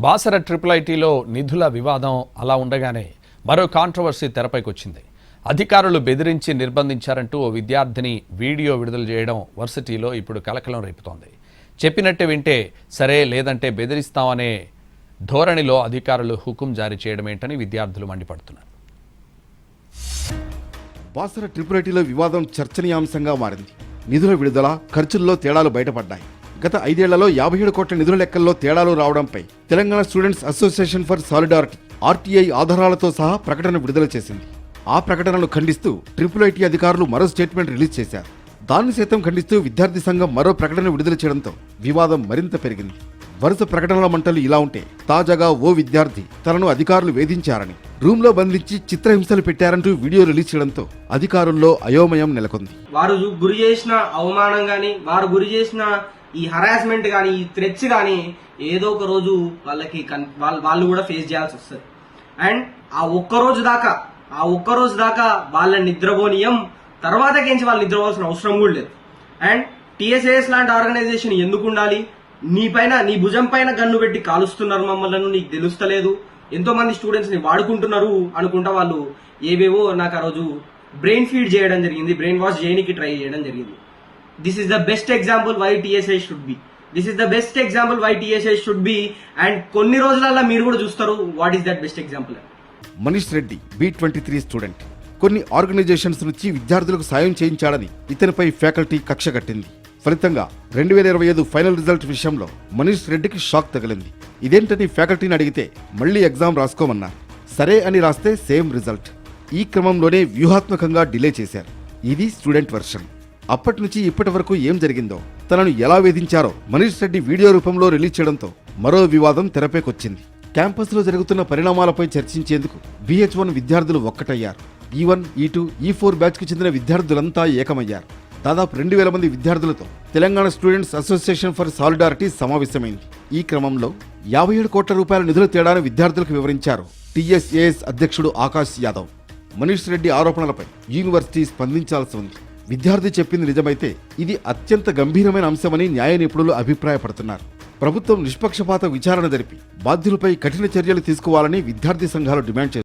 Basara triple ఐటీలో నిధుల వివాదం అలా ఉండగానే మరో కాంట్రవర్సీ తెరపైకి వచ్చింది. అధికారులు బెదిరించి నిర్బంధించారంటూ ఓ విద్యార్థిని వీడియో విడుదల చేయడం వర్సిటీలో ఇప్పుడు కలకలం రేపుతోంది. చెప్పినట్టే వింటే సరే, లేదంటే బెదిరిస్తామనే ధోరణిలో అధికారులు హుకుం జారీ చేయడం ఏంటని విద్యార్థులు మండిపడుతున్నారు. బాసర ట్రిపుల్ ఐటీలో వివాదం చర్చనీయాంశంగా మారింది. నిధుల విడుదల, ఖర్చుల్లో తేడాలు బయటపడ్డాయి. గత 5 ఏళ్లలో 57 కోట్ల నిధుల లెక్కల్లో తేడాలు రావడంపై Telangana students association for solidarity RTI ఆధారాలతో సహా ప్రకటన విడుదల చేసింది. ఆ ప్రకటనను ఖండిస్తూ ట్రిపుల్ ఐటీ అధికారులు మరో స్టేట్మెంట్ రిలీజ్ చేశారు. దాన్ని సైతం ఖండిస్తూ విద్యార్థి సంఘం మరో ప్రకటన విడుదల చేయడంతో వివాదం మరింత పెరిగింది. వరుస ప్రకటనల మంటలు ఇలా ఉంటే, తాజాగా ఓ విద్యార్థి తనను అధికారులు వేధించారని, రూమ్ లో బంధించి చిత్రహింసలు పెట్టారంటూ వీడియో రిలీజ్ చేయడంతో అధికారుల్లో అయోమయం నెలకొంది. వారు గురి చేసిన అవమానం గాని, వారు గురి చేసిన ఈ హరాస్మెంట్ గాని, ఈ థ్రెట్స్ గాని ఏదో ఒక రోజు వాళ్ళు కూడా ఫేస్ చేయాల్సి వస్తుంది. అండ్ ఆ ఒక్క రోజు దాకా వాళ్ళ నిద్రపోనీయం, తర్వాతకేంచి వాళ్ళు నిద్రపోవాల్సిన అవసరం కూడా లేదు. అండ్ టీఎస్ఏఎస్ లాంటి ఆర్గనైజేషన్ ఎందుకు ఉండాలి? నీ భుజం పైన గన్ను పెట్టి కాలుస్తున్నారు మమ్మల్ని, నీకు తెలుస్తలేదు, ఎంతో మంది స్టూడెంట్స్ ని వాడుకుంటున్నారు అనుకుంటా వాళ్ళు ఏవేవో నాకు ఆ రోజు బ్రెయిన్ ఫీడ్ చేయడం జరిగింది, బ్రెయిన్ వాష్ చేయడానికి ట్రై చేయడం జరిగింది. This is the best example why TSI should be. And కొన్ని రోజులలో మీరు కూడా చూస్తారు what is that best example. Manish Reddy B23 student. కొన్ని ఆర్గనైజేషన్స్ నుంచి విద్యార్థులకు సాయం చేయించాడని ఇతనిపై ఫ్యాకల్టీ కక్ష కట్టింది. ఫలితంగా 2025 ఫైనల్ రిజల్ట్ విషయంలో మనీష్ రెడ్డికి షాక్ తగిలింది. ఇదేంటని ఫ్యాకల్టీని అడిగితే మళ్లీ ఎగ్జామ్ రాసుకోమన్నారు. సరే అని రాస్తే సేమ్ రిజల్ట్. ఈ క్రమంలోనే వ్యూహాత్మకంగా డిలే చేశారు. ఇది స్టూడెంట్ వర్షన్. అప్పటి నుంచి ఇప్పటి వరకు ఏం జరిగిందో, తనను ఎలా వేధించారో మనీష్ రెడ్డి వీడియో రూపంలో రిలీజ్ చేయడంతో మరో వివాదం తెరపైకొచ్చింది. క్యాంపస్లో జరుగుతున్న పరిణామాలపై చర్చించేందుకు BH1 విద్యార్థులు ఒక్కటయ్యారు. E1, E2, E4 బ్యాచ్కు చెందిన విద్యార్థులంతా ఏకమయ్యారు. దాదాపు 2000 మంది విద్యార్థులతో Telangana students association for solidarity సమావేశమైంది. ఈ క్రమంలో 57 కోట్ల రూపాయల నిధుల తేడాను విద్యార్థులకు వివరించారు TSAS అధ్యక్షుడు ఆకాష్ యాదవ్. మనీష్ రెడ్డి ఆరోపణలపై యూనివర్సిటీ స్పందించాల్సి ఉంది. విద్యార్థి చెప్పింది నిజమైతే ఇది అత్యంత గంభీరమైన అంశమని న్యాయ నిపుణులు అభిప్రాయపడుతున్నారు. ప్రభుత్వం నిష్పక్షపాత విచారణ జరిపి బాధ్యులపై కఠిన చర్యలు తీసుకోవాలని విద్యార్థి సంఘాలు డిమాండ్ చేశారు.